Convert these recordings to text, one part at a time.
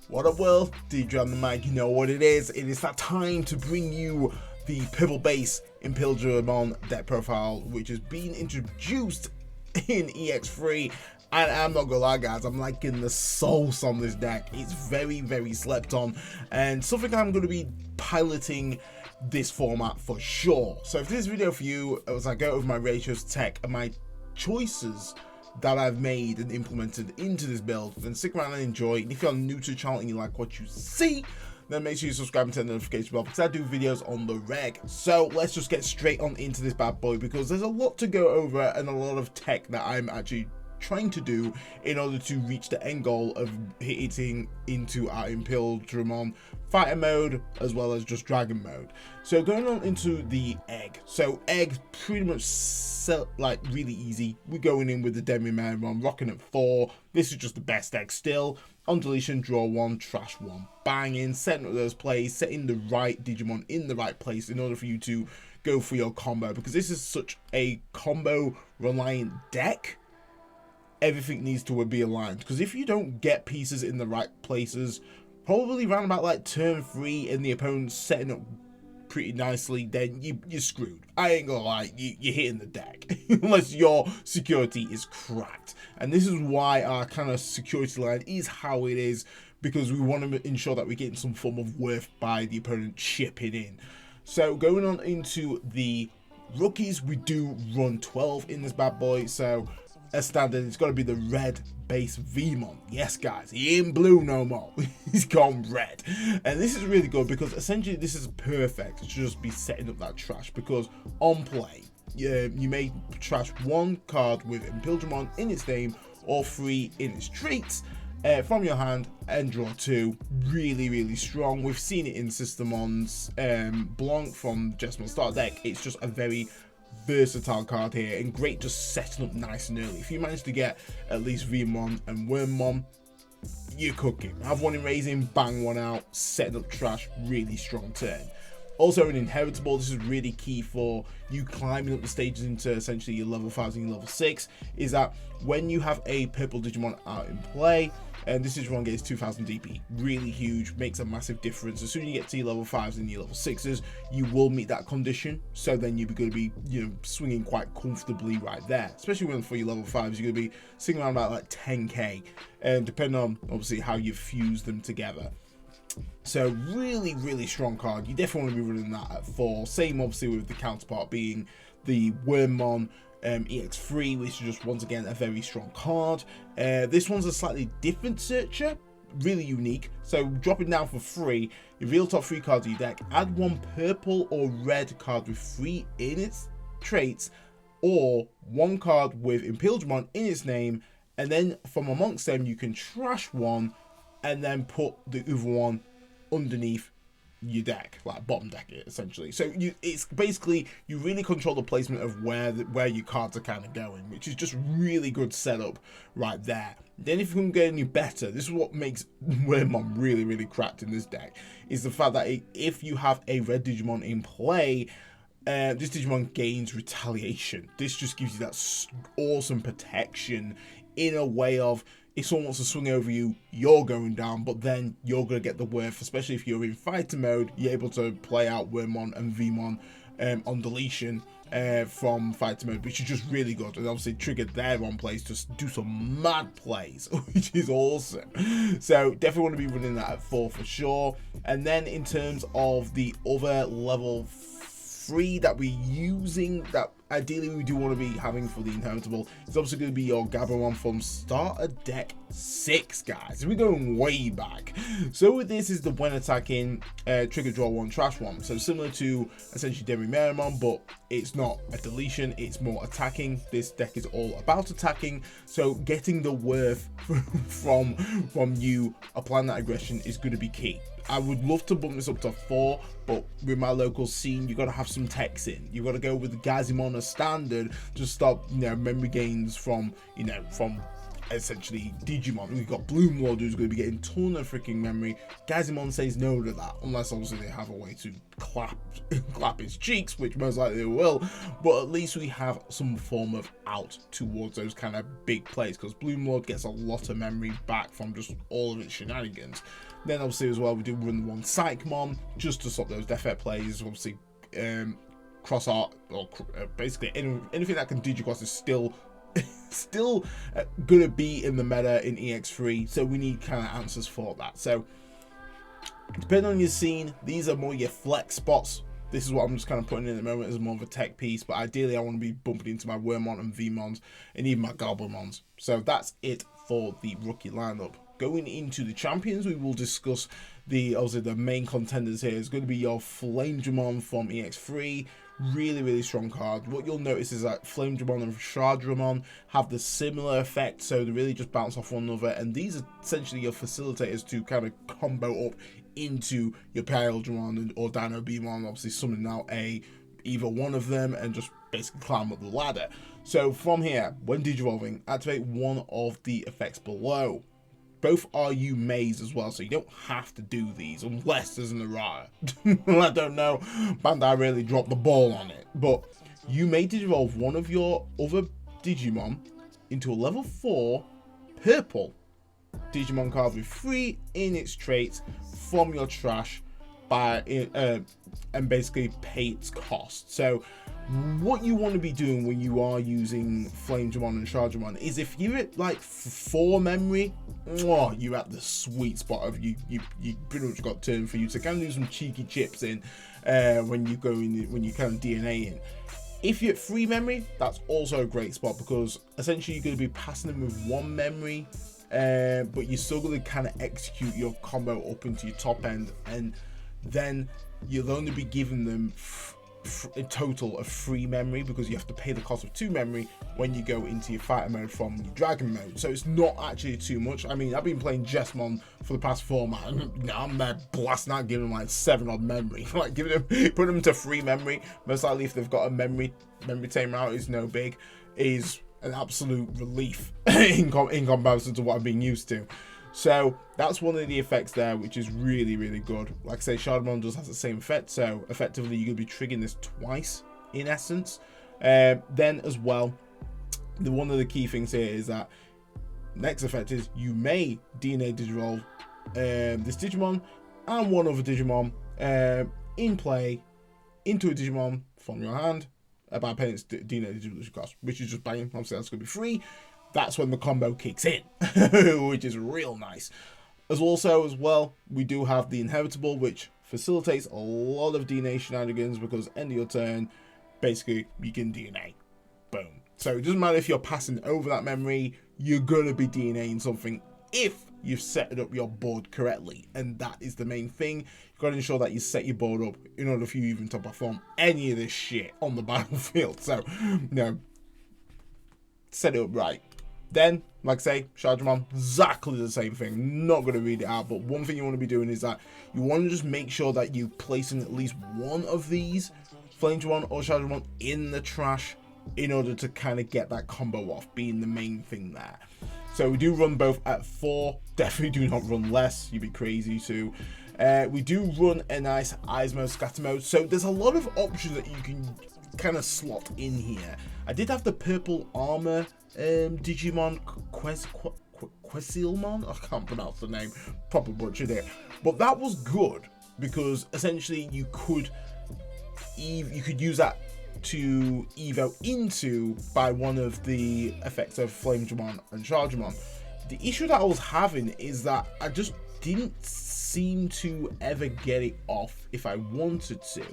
What up, world? DJ on the mic, you know what it is. It is that time to bring you the purple base Imperialdramon deck profile, which has been introduced in EX3. And I'm not gonna lie, guys, I'm liking the sauce on this deck. It's very, very slept on, and something I'm gonna be piloting this format for sure. So if this video for you, as I go over my ratios, tech, and my choices that I've made and implemented into this build, then stick around and enjoy. And if you're new to the channel and you like what you see, then make sure you subscribe and turn the notification bell, because I do videos on the reg. So let's just get straight on into this bad boy, because there's a lot to go over and a lot of tech that I'm actually trying to do in order to reach the end goal of hitting into our Imperialdramon fighter mode as well as just dragon mode. So going on into the egg, so egg pretty much like really easy. We're going in with the Digimon, rocking at 4. This is just the best egg still. On deletion, draw 1, trash 1, banging, setting up those plays, setting the right Digimon in the right place in order for you to go for your combo, because this is such a combo reliant deck. Everything needs to be aligned, because if you don't get pieces in the right places, probably around about like turn 3 and the opponent's setting up pretty nicely, then you're screwed. I ain't gonna lie, you're hitting the deck unless your security is cracked. And this is why our kind of security line is how it is, because we want to ensure that we're getting some form of worth by the opponent chipping in. So going on into the rookies, we do run 12 in this bad boy. So as standard, it's got to be the red base Vmon. Yes, guys, he ain't blue no more. He's gone red. And this is really good, because essentially this is perfect to just be setting up that trash, because on play, you may trash 1 card with Imperialdramon in its name or 3 in its traits from your hand and draw 2. Really, really strong. We've seen it in Systemons Blanc from Jessamon Start deck. It's just a very versatile card here, and great just setting up nice and early. If you manage to get at least Vmon and Wormmon, you're cooking. Have one in raising, bang one out, setting up trash, really strong turn. Also an inheritable, this is really key for you climbing up the stages into essentially your level 5s and your level 6, is that when you have a purple Digimon out in play, and this Digimon gets 2000 DP, really huge, makes a massive difference. As soon as you get to your level 5s and your level 6s, you will meet that condition, so then you're going to be, swinging quite comfortably right there. Especially when for your level 5s, you're going to be sitting around about like 10k, and depending on obviously how you fuse them together. So really, really strong card. You definitely want to be running that at 4. Same obviously with the counterpart being the Wormmon EX3, which is just once again a very strong card. This one's a slightly different searcher, really unique. So dropping down for 3, reveal top 3 cards of your deck, add 1 purple or red card with 3 in its traits, or 1 card with Imperialdramon in its name, and then from amongst them you can trash 1 and then put the other one underneath your deck, like bottom deck it essentially. So it's basically you really control the placement of where your cards are kind of going, which is just really good setup right there. Then if you can get any better, this is what makes Wormmon really, really cracked in this deck, is the fact that if you have a red Digimon in play, this Digimon gains retaliation. This just gives you that awesome protection in a way of, if someone wants to swing over you, you're going down, but then you're going to get the worth, especially if you're in fighter mode. You're able to play out Wormmon and Vmon on deletion from fighter mode, which is just really good, and obviously triggered their on plays to do some mad plays, which is awesome. So definitely want to be running that at 4 for sure. And then in terms of the other level 3 that we're using, that ideally we do want to be having for the inheritable, it's obviously going to be your Gabumon from starter deck 6, guys. We're going way back. So with this is the when attacking, trigger, draw 1, trash 1. So similar to essentially Digimon, but it's not a deletion, it's more attacking. This deck is all about attacking, so getting the worth from you applying that aggression is going to be key. I would love to bump this up to 4, but with my local scene, you got to have some techs in. You got to go with the Gazimon as standard to stop, memory gains from, from essentially Digimon. We've got Bloomlord, who's going to be getting a ton of freaking memory. Gazimon says no to that, unless obviously they have a way to clap his cheeks, which most likely they will, but at least we have some form of out towards those kind of big plays, because Bloomlord gets a lot of memory back from just all of its shenanigans. Then obviously as well, we do run one Psychmon just to stop those Death Air plays. Obviously cross art, or basically anything that can digicross is still gonna be in the meta in EX3, so we need kind of answers for that. So depending on your scene, these are more your flex spots. This is what I'm just kind of putting in at the moment as more of a tech piece, but ideally I want to be bumping into my Wormmon and Vmons and even my Goblimons. So that's it for the rookie lineup. Going into the champions, we will discuss obviously the main contenders here. Is going to be your Flamedramon from EX3. Really strong card. What you'll notice is that Flamedramon and Shardramon have the similar effect, so they really just bounce off one another, and these are essentially your facilitators to kind of combo up into your Imperialdramon or Dino Beamon, obviously summon out either one of them and just basically climb up the ladder. So from here, when digivolving, activate one of the effects below. Both are you maze as well, so you don't have to do these unless there's an errata. I don't know, Bandai really dropped the ball on it, but you may digivolve one of your other Digimon into a level 4 purple Digimon card with 3 in its traits from your trash and basically pay its cost. So what you want to be doing when you are using Flamedramon and Shardramon is, if you're at like 4 memory, you're at the sweet spot of you pretty much got turned for you to kind of do some cheeky chips in when you kind of DNA in. If you're at 3 memory, that's also a great spot, because essentially you're going to be passing them with 1 memory, but you're still going to kind of execute your combo up into your top end, and then you'll only be giving them a total of 3 memory, because you have to pay the cost of 2 memory when you go into your fighter mode from your dragon mode. So it's not actually too much. I mean, I've been playing Jessmon for the past 4 months. I'm there blasting out, giving them like 7 odd memory, like putting them to 3 memory. Most likely, if they've got a memory tamer out, is no big, is an absolute relief in comparison to what I've been used to. So that's one of the effects there, which is really good. Like I say, Shardramon does have the same effect, so effectively you're going to be triggering this twice in essence. Then as well, one of the key things here is that next effect is you may DNA digivolve this Digimon and one other Digimon in play into a Digimon from your hand by paying its DNA digivolution cost, which is just banging. Obviously that's going to be free. That's when the combo kicks in, which is real nice. As well, we do have the Inheritable, which facilitates a lot of DNA shenanigans, because end of your turn, basically, you can DNA. Boom. So it doesn't matter if you're passing over that memory, you're going to be DNAing something if you've set up your board correctly. And that is the main thing. You've got to ensure that you set your board up in order for you even to perform any of this shit on the battlefield. So, set it up right. Then, like I say, Shardramon, exactly the same thing. Not going to read it out, but one thing you want to be doing is that you want to just make sure that you placing at least one of these, Flamedramon or Shardramon, in the trash in order to kind of get that combo off, being the main thing there. So we do run both at 4. Definitely do not run less. You'd be crazy too. We do run a nice Eyes Mode, Scatter Mode. So there's a lot of options that you can kind of slot in here. I did have the purple armor Digimon Quesilmon, I can't pronounce the name, probably butchered it, but that was good, because essentially you could use that to evo into by one of the effects of Flamedramon and Shardramon. The issue that I was having is that I just didn't seem to ever get it off if I wanted to,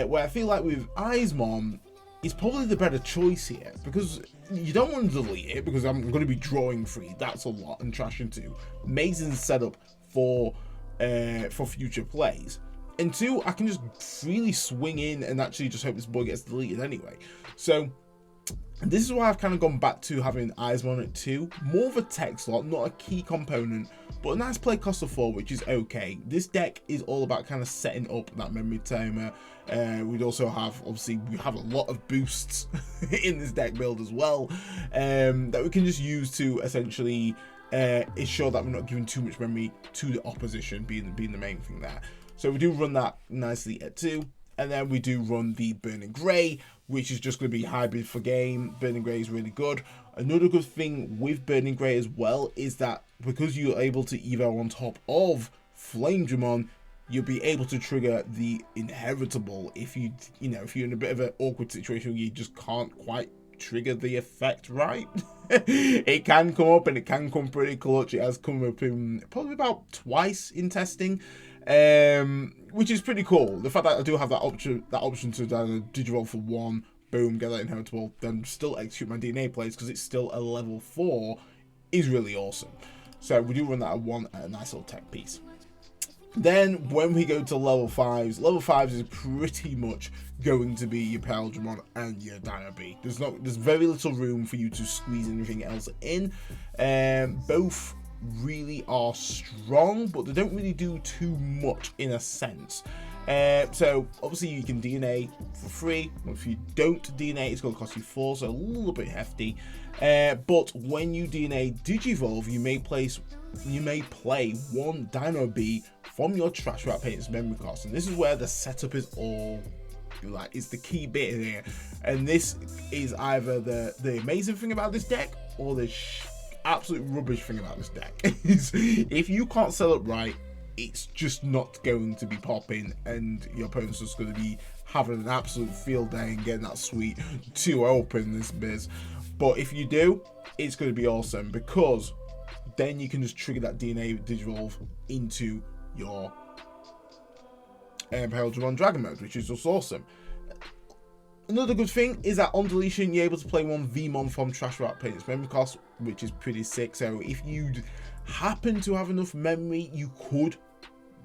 where I feel like with Eismon, it's probably the better choice here, because you don't want to delete it, because I'm going to be drawing 3. That's a lot, and trashing 2. Amazing setup for future plays. And 2, I can just freely swing in and actually just hope this boy gets deleted anyway. So And this is why I've kind of gone back to having eyes on it too. More of a tech slot, not a key component, but a nice play cost of 4, which is okay. This deck is all about kind of setting up that memory tamer. We'd also have, obviously, we have a lot of boosts in this deck build as well, that we can just use to essentially ensure that we're not giving too much memory to the opposition, being the main thing there. So we do run that nicely at 2. And then we do run the Burning Grey, which is just going to be hybrid for game. Burning Grey is really good. Another good thing with Burning Grey as well is that because you're able to evo on top of Flamedramon, you'll be able to trigger the inheritable if you're in a bit of an awkward situation where you just can't quite trigger the effect right. It can come up and it can come pretty clutch. It has come up in probably about twice in testing. Which is pretty cool. The fact that I do have that option to Digivolve for 1, boom, get that inheritable, then still execute my DNA plays because it's still a level 4 is really awesome. So we do run that at 1 at a nice little tech piece. Then when we go to level 5s is pretty much going to be your Imperialdramon and your Dino B. There's very little room for you to squeeze anything else in. Both really are strong, but they don't really do too much in a sense. So obviously you can DNA for free. If you don't DNA, it's going to cost you 4, so a little bit hefty. But when you DNA Digivolve, you may play 1 Dino B from your Trash Rat Painter's memory cost, and this is where the setup is all like, it's the key bit here. And this is either the amazing thing about this deck or the absolute rubbish thing about this deck. Is if you can't set up right, it's just not going to be popping, and your opponent's just going to be having an absolute field day and getting that sweet 2 open this biz. But if you do, it's going to be awesome, because then you can just trigger that DNA Digivolve into your Imperialdramon Dragon mode, which is just awesome. Another good thing is that on deletion, you're able to play 1 Vmon from Trash Rat Painter's memory cost, which is pretty sick. So if you happen to have enough memory, you could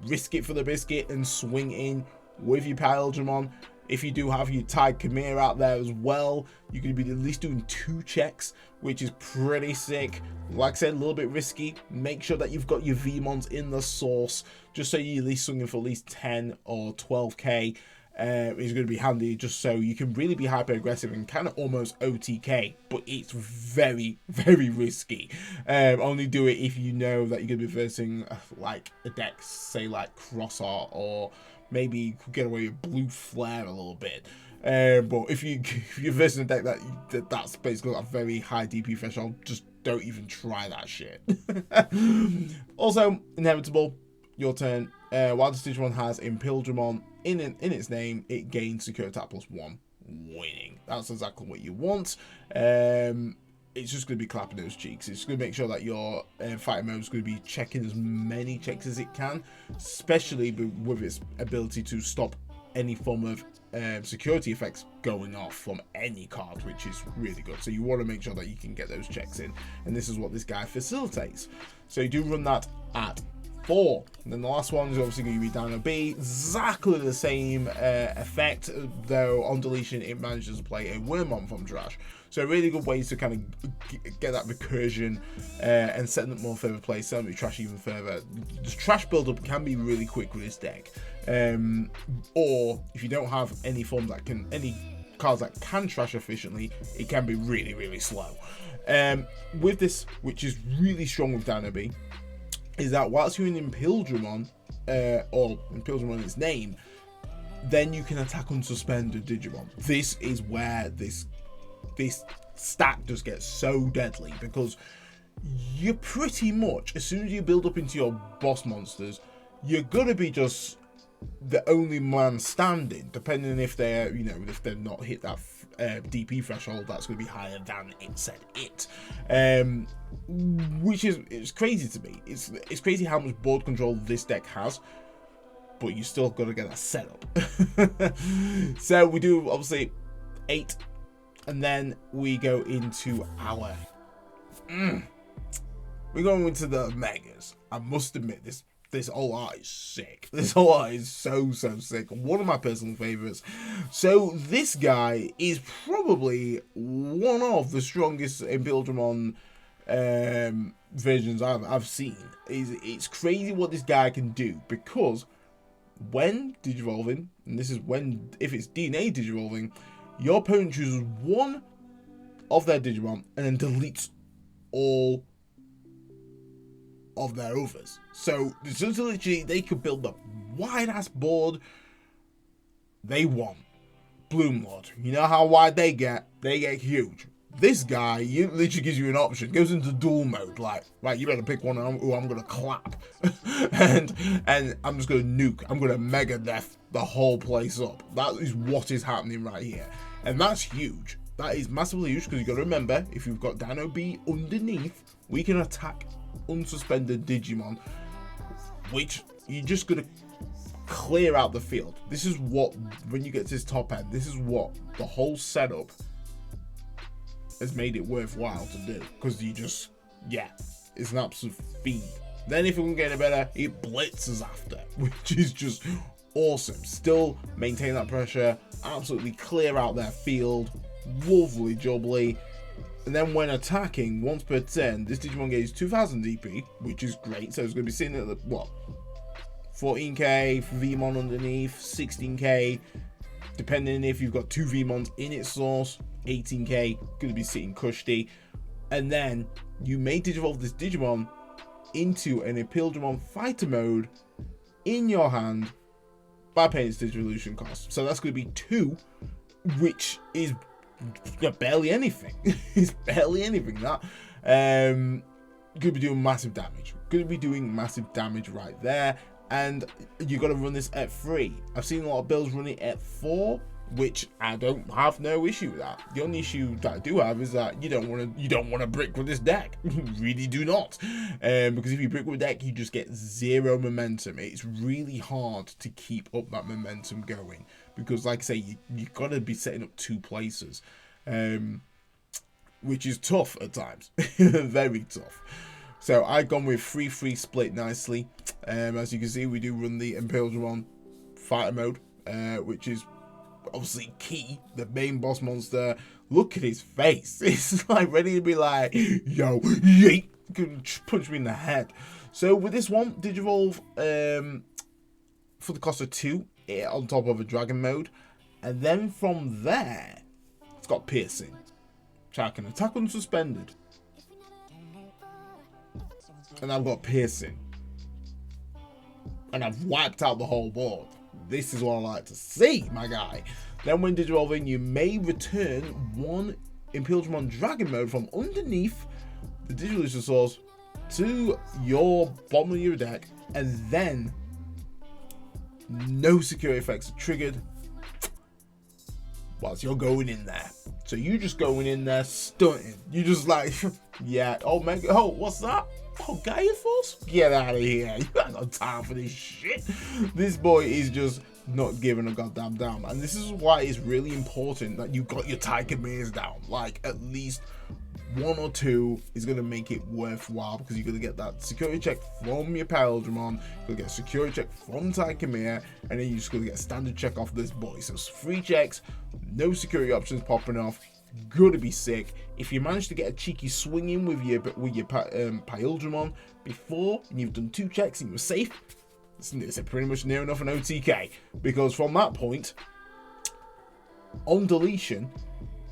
risk it for the biscuit and swing in with your Imperialdramon. If you do have your Tide Khmer out there as well, you could be at least doing 2 checks, which is pretty sick. Like I said, a little bit risky. Make sure that you've got your Vmons in the source, just so you're at least swinging for at least 10 or 12k. Is going to be handy, just so you can really be hyper aggressive and kind of almost OTK, but it's very, very risky. Only do it if you know that you're going to be versing like a deck, say like Crossart, or maybe you could get away with Blue Flare a little bit. But if you're versing a deck that's basically got a very high DP threshold, just don't even try that shit. Also, inevitable, your turn. While the Digimon has Imperialdramon in its name, it gains Secure Attack +1, winning. That's exactly what you want. It's just going to be clapping those cheeks. It's going to make sure that your fighting mode is going to be checking as many checks as it can, especially with its ability to stop any form of security effects going off from any card, which is really good. So you want to make sure that you can get those checks in, and this is what this guy facilitates. So you do run that at 4. And then the last one is obviously going to be Dino B. Exactly the same effect, though on deletion it manages to play a Wormmon from Trash. So really good ways to kind of get that recursion and setting up more further play, setting up Trash even further. The Trash build-up can be really quick with this deck. Or if you don't have any cards that can Trash efficiently, it can be really, really slow. With this, which is really strong with Dino B, is that whilst you're in Imperialdramon, or Imperialdramon in its name, then you can attack unsuspended Digimon. This is where this stack just gets so deadly, because you're pretty much, as soon as you build up into your boss monsters, you're gonna be just the only man standing, depending if they're, if they're not hit that DP threshold that's going to be higher than it. Which is, it's crazy to me. It's crazy how much board control this deck has, but you still got to get that set up. So we do obviously 8, and then we go into we're going into the megas. I must admit, this this whole art is sick. This whole art is so sick. One of my personal favorites. So this guy is probably one of the strongest Imperialdramon versions I've seen. It's crazy what this guy can do, because when digivolving, and this is when, if it's DNA digivolving, your opponent chooses one of their Digimon and then deletes all of their others. So literally they could build a wide ass board. They won. Bloomlord. You know how wide they get? They get huge. This guy, you literally gives you an option. Goes into duel mode, like, right, you better pick one who I'm gonna clap. and I'm just gonna nuke. I'm gonna mega death the whole place up. That is what is happening right here. And that's huge. That is massively huge, because you gotta remember, if you've got Dino B underneath, we can attack unsuspended Digimon, which you're just gonna clear out the field. This is what, when you get to this top end, this is what the whole setup has made it worthwhile to do, because you just, yeah, it's an absolute feed. Then if we can get it better, it blitzes after, which is just awesome. Still maintain that pressure, absolutely clear out their field, lovely jubbly. And then when attacking, once per turn, this Digimon gains 2000 DP, which is great. So it's going to be sitting at the, what, 14k for Vmon underneath, 16k, depending if you've got 2 Vmons in its source, 18k, going to be sitting cushy. And then you may digivolve this Digimon into an Imperialdramon fighter mode in your hand by paying its Digivolution cost. So that's going to be 2, which is barely anything. It's barely anything. That could be doing massive damage. Could be doing massive damage right there. And you got to run this at 3. I've seen a lot of builds run it at 4, which I don't have no issue with that. The only issue that I do have is that you don't want to brick with this deck. You really do not, because if you brick with a deck, you just get 0 momentum. It's really hard to keep up that momentum going, because like I say, you got to be setting up 2 places, which is tough at times. Very tough. So I've gone with 3-3 split nicely. As you can see, we do run the Imperialdramon fighter mode, which is obviously key. The main boss monster. Look at his face. It's like ready to be like, yo, yeet, punch me in the head. So with this one, Digivolve for the cost of 2 on top of a dragon mode, and then from there, it's got piercing. So I can attack unsuspended. And I've got piercing. And I've wiped out the whole board. This is what I like to see, my guy. Then when digivolving, you may return 1 Imperialdramon Dragon mode from underneath the Digivolution source to your bottom of your deck, and then no security effects are triggered whilst you're going in there. So you just going in there stunting. You just like, yeah, oh mega, oh, what's that? Oh, Gaia Force? Get out of here. You ain't got time for this shit. This boy is just not giving a goddamn damn. And this is why it's really important that you got your Taikameras down. Like, at least 1 or 2 is going to make it worthwhile, because you're going to get that security check from your Imperialdramon, you're going to get a security check from Takamera, and then you're just going to get a standard check off this boy. So it's 3 checks, no security options popping off. Gonna be sick. If you manage to get a cheeky swing in with your Imperialdramon before, and you've done 2 checks and you're safe, it's pretty much near enough an OTK, because from that point, on deletion,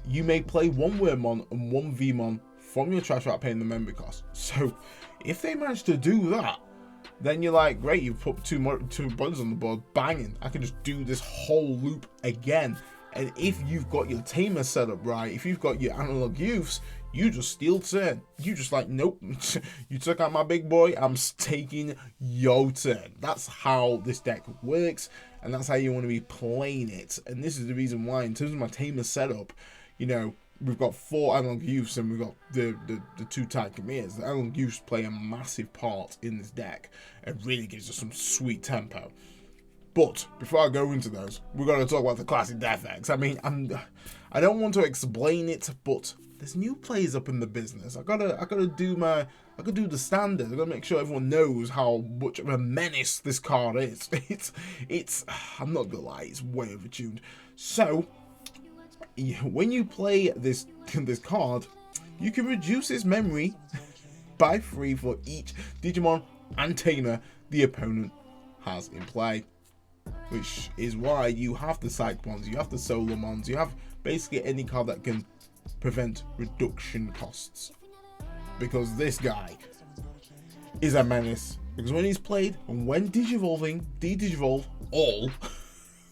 you may play 1 Wormmon and 1 Vmon from your trash without paying the memory cost. So if they manage to do that, then you're like, great, you've put 2 buttons on the board, banging, I can just do this whole loop again. And if you've got your Tamer set up right, if you've got your analog youths, you just steal turn. You just like, nope, you took out my big boy, I'm taking your turn. That's how this deck works, and that's how you want to be playing it. And this is the reason why, in terms of my Tamer setup, you know, we've got 4 analog youths and we've got the 2 Taikameras. The analog youths play a massive part in this deck. It really gives us some sweet tempo. But before I go into those, we're going to talk about the classic death decks. I mean, I don't want to explain it, but there's new players up in the business. I gotta do the standard. I gotta make sure everyone knows how much of a menace this card is. It's I'm not gonna lie, it's way overtuned. So when you play this card, you can reduce its memory by 3 for each Digimon and Tamer the opponent has in play. Which is why you have the Psychmons, you have the Solomons, you have basically any card that can prevent reduction costs. Because this guy is a menace. Because when he's played, and when Digivolving, de-Digivolve all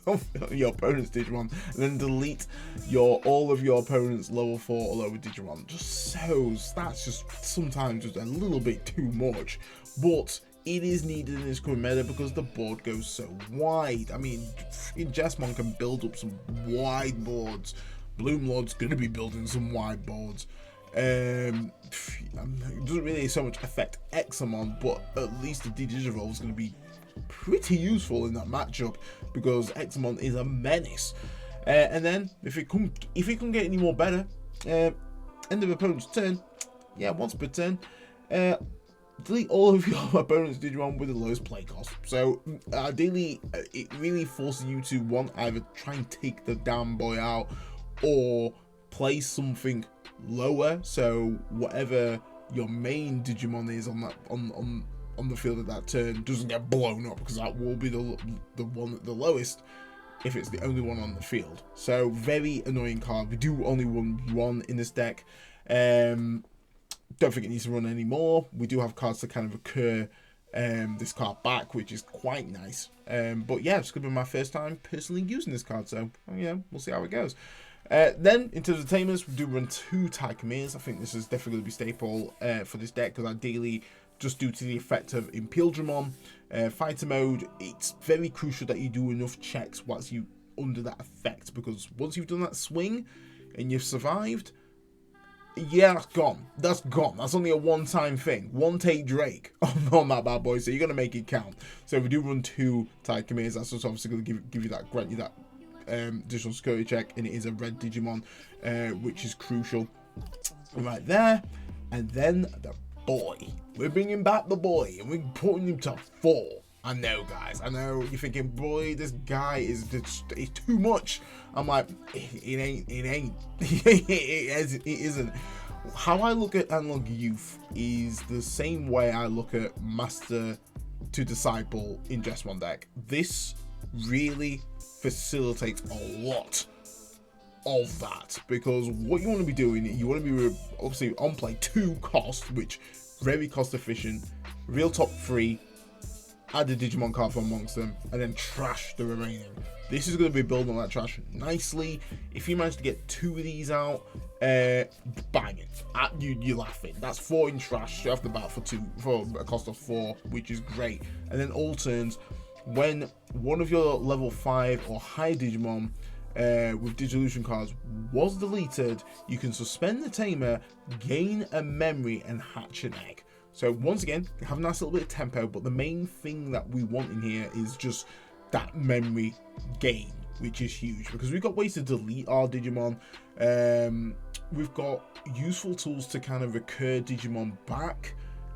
of your opponent's Digimon, and then delete all of your opponent's level 4 or lower Digimon. Just so, that's just sometimes just a little bit too much. But it is needed in this current meta because the board goes so wide. I mean, Jesmon can build up some wide boards. Bloomlord's going to be building some wide boards. It doesn't really so much affect Examon, but at least the De-Digivolve is going to be pretty useful in that matchup because Examon is a menace. And then if it can get any more better, end of opponent's turn, yeah, once per turn, delete all of your opponent's Digimon with the lowest play cost. So ideally, it really forces you to either try and take the damn boy out or play something lower. So whatever your main Digimon is on the field at that turn doesn't get blown up, because that will be the one at the lowest if it's the only one on the field. So very annoying card. We do only run in this deck. Don't think it needs to run anymore. We do have cards to kind of recur this card back, which is quite nice. But yeah, it's going to be my first time personally using this card, so yeah, we'll see how it goes. Then, in terms of Tamers, we do run 2 Taikameers. I think this is definitely going to be staple for this deck, because ideally, just due to the effect of Imperialdramon, Fighter Mode, it's very crucial that you do enough checks whilst you under that effect, because once you've done that swing and you've survived, yeah, that's gone. That's gone. That's only a one-time thing. One take Drake on that bad boy, so you're going to make it count. So if we do run 2 Taikameers, that's just obviously going to give you that, grant you that additional security check, and it is a red Digimon, which is crucial right there. And then the boy. We're bringing back the boy, and we're putting him to 4. I know, guys. I know you're thinking, boy, this guy is too much. I'm like, it ain't. It isn't. How I look at Analog Youth is the same way I look at Master to Disciple in just one deck. This really facilitates a lot of that, because what you want to be doing, you want to be obviously on play 2 cost, which very cost efficient, real top 3, add a Digimon card from amongst them, and then trash the remaining. This is going to be building on that trash nicely. If you manage to get 2 of these out, banging, you're laughing. That's 4 in trash straight off the bat for a cost of 4, which is great. And then all turns, when one of your level 5 or higher Digimon with Digivolution cards was deleted, you can suspend the Tamer, gain a memory, and hatch an egg. So once again, have a nice little bit of tempo, but the main thing that we want in here is just that memory gain, which is huge, because we've got ways to delete our Digimon. We've got useful tools to kind of recur Digimon back,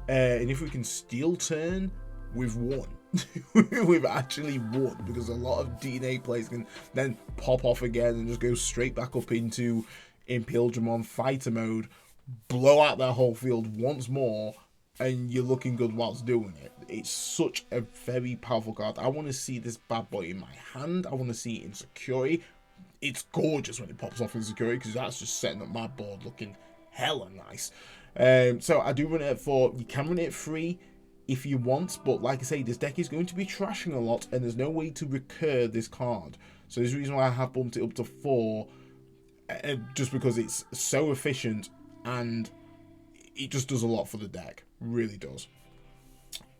and if we can steal turn, we've won. We've actually won, because a lot of DNA plays can then pop off again and just go straight back up into Imperialdramon Fighter Mode, blow out their whole field once more, and you're looking good whilst doing it. It's such a very powerful card. I want to see this bad boy in my hand. I want to see it in Security. It's gorgeous when it pops off in Security, because that's just setting up my board looking hella nice. So I do run it at 4. You can run it at 3 if you want, but like I say, this deck is going to be trashing a lot, and there's no way to recur this card. So there's a reason why I have bumped it up to 4, just because it's so efficient and it just does a lot for the deck. Really does.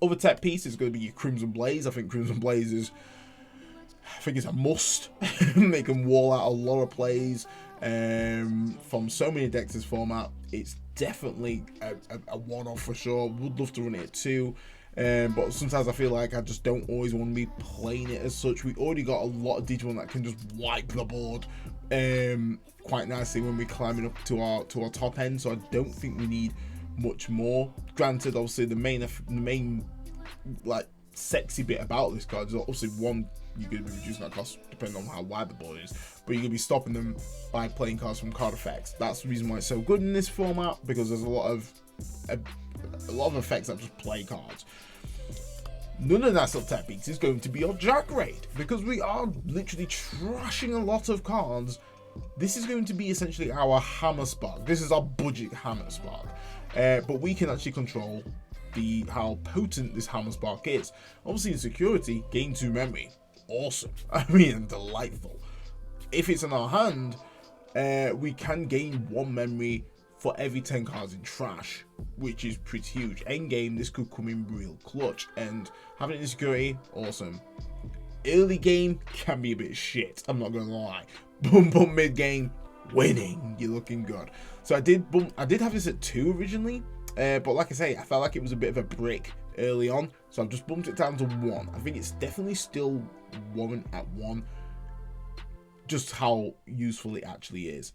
Other tech piece is going to be your Crimson Blaze. I think Crimson Blaze is, it's a must. They can wall out a lot of plays from so many decks this format. It's definitely a one-off for sure. Would love to run it at 2. But sometimes I feel like I just don't always want to be playing it as such. We already got a lot of Digimon that can just wipe the board quite nicely when we're climbing up to our top end, so I don't think we need much more. Granted, obviously the main like sexy bit about this card is obviously one, you're going to be reducing that cost depending on how wide the board is, but you're going to be stopping them by playing cards from card effects. That's the reason why it's so good in this format, because there's a lot of effects that just play cards. None of that sort of techniques is going to be your Jack Raid, because we are literally trashing a lot of cards. This is going to be essentially our Hammer Spark. This is our budget Hammer Spark, but we can actually control how potent this Hammer Spark is. Obviously in security, gain 2 memory, awesome. I mean, delightful. If it's in our hand, we can gain 1 memory for every 10 cards in trash, which is pretty huge. End game, this could come in real clutch, and having it in security, awesome. Early game can be a bit shit, I'm not gonna lie. But mid game, winning, you're looking good. So I did have this at 2 originally, but like I say, I felt like it was a bit of a brick early on, so I've just bumped it down to 1. I think it's definitely still warrant at 1, just how useful it actually is.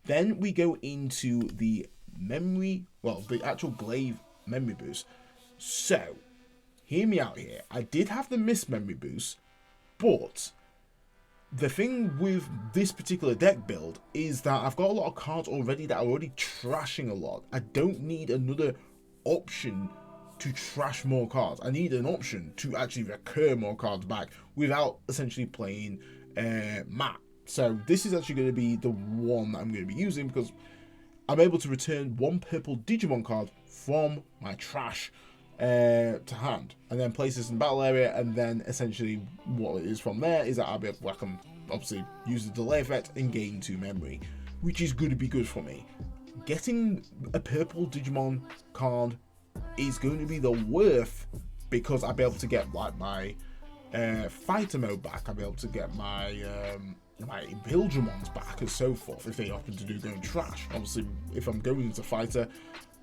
Then we go into the memory, well, the actual glaive memory boost. So, hear me out here. I did have the missed memory boost, but the thing with this particular deck build is that I've got a lot of cards already that are already trashing a lot. I don't need another option to trash more cards. I need an option to actually recur more cards back without essentially playing matte. So this is actually going to be the one that I'm going to be using, because I'm able to return 1 purple Digimon card from my trash to hand, and then place this in the battle area, and then essentially what it is from there is that I'll be able to whack them, obviously use the delay effect and gain 2 memory, which is going to be good for me. Getting a purple Digimon card is going to be the worth, because I'll be able to get like my fighter mode back. I'll be able to get my Imperialdramons back and so forth if they happen to do going trash. Obviously, if I'm going into fighter,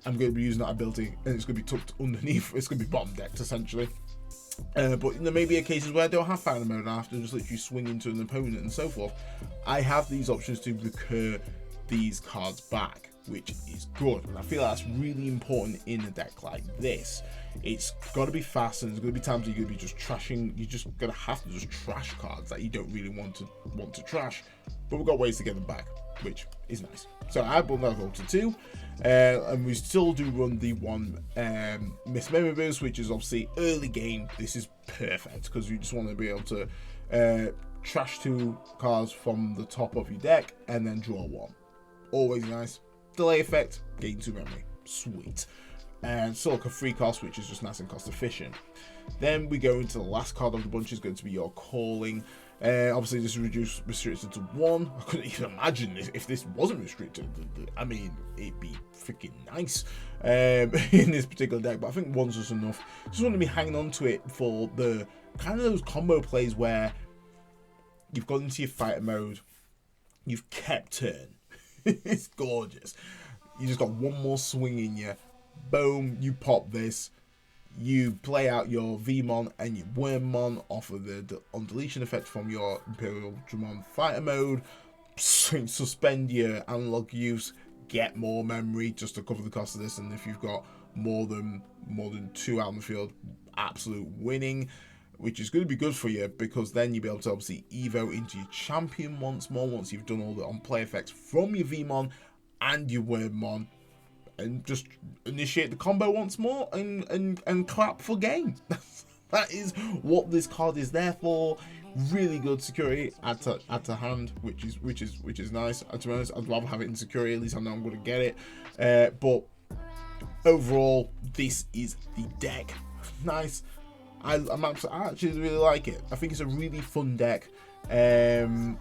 I'm going to be using that ability, and it's going to be tucked underneath. It's going to be bottom decked essentially. But there may be cases where I don't have fighter mode and I have to just literally swing into an opponent and so forth. I have these options to recur these cards back, which is good, and I feel like that's really important in a deck like this. It's got to be fast, and there's going to be times you're going to be just trashing. You're just going to have to just trash cards that you don't really want to trash, but we've got ways to get them back, which is nice. So I bumped that up to 2, and we still do run the 1 missed memory boost, which is obviously early game. This is perfect because you just want to be able to trash 2 cards from the top of your deck and then draw 1. Always nice. Delay effect, gain 2 memory, sweet. And still like a free cost, which is just nice and cost efficient. Then we go into the last card of the bunch, is going to be your calling. Obviously this is restricted to 1. I couldn't even imagine if this wasn't restricted. I mean, it'd be freaking nice in this particular deck, but I think 1's just enough. Just want to be hanging on to it for the kind of those combo plays where you've gone into your fighter mode, you've kept turn. It's gorgeous. You just got 1 more swing in you. Boom, you pop this. You play out your Vmon and your Wormmon off of the on deletion effect from your Imperialdramon fighter mode. Suspend your analog use. Get more memory just to cover the cost of this. And if you've got more than 2 out in the field, absolute winning. Which is going to be good for you, because then you'll be able to obviously evo into your champion once more, once you've done all the on-play effects from your Vmon and your Wormmon, and just initiate the combo once more and clap for game. That is what this card is there for. Really good security at to hand, which is nice. To be honest, I'd rather have it in security, at least I know I'm going to get it. But overall, this is the deck. Nice. I actually really like it. I think it's a really fun deck, though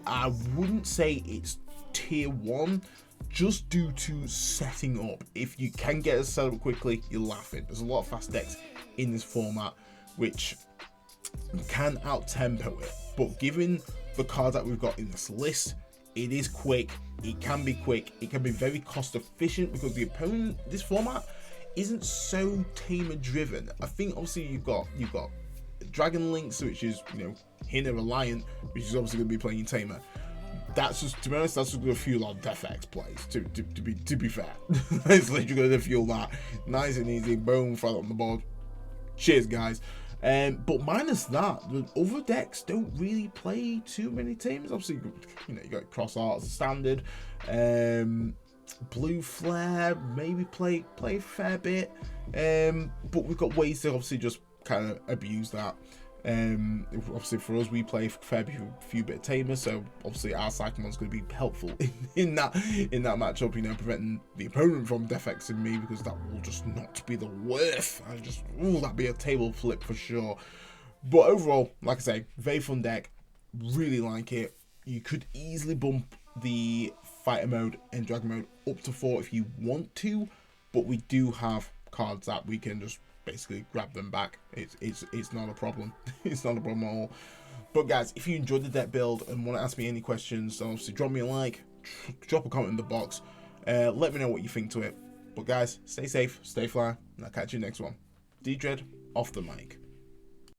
I wouldn't say it's tier 1, just due to setting up. If you can get it set up quickly, you're laughing. There's a lot of fast decks in this format which can out-tempo it, but given the cards that we've got in this list, it is quick, it can be quick, it can be very cost efficient, because the opponent, this format, isn't so Tamer driven. I think obviously you've got Dragon Links, which is, you know, Hina Reliant, which is obviously going to be playing Tamer. That's just, to be honest, that's just going to fuel our DefX plays. To be fair, it's literally going to fuel that. Nice and easy, boom, throw it on the board. Cheers, guys. But minus that, the other decks don't really play too many Tamers. Obviously, you know, you got Cross Arts standard, Blue Flare, maybe play a fair bit. But we've got ways to obviously just kind of abuse that. Obviously for us, we play a fair few bit Tamer, so obviously our Cyclomon's going to be helpful in that matchup, you know, preventing the opponent from defexing me, because that will just not be the worth. That'd be a table flip for sure. But overall, like I say, very fun deck, really like it. You could easily bump the fighter mode and dragon mode up to 4 if you want to, but we do have cards that we can just basically grab them back. It's not a problem. It's not a problem at all. But guys, if you enjoyed the deck build and want to ask me any questions, obviously drop me a like, drop a comment in the box, let me know what you think to it. But guys, stay safe, stay fly, and I'll catch you next one. D-Dread off the mic.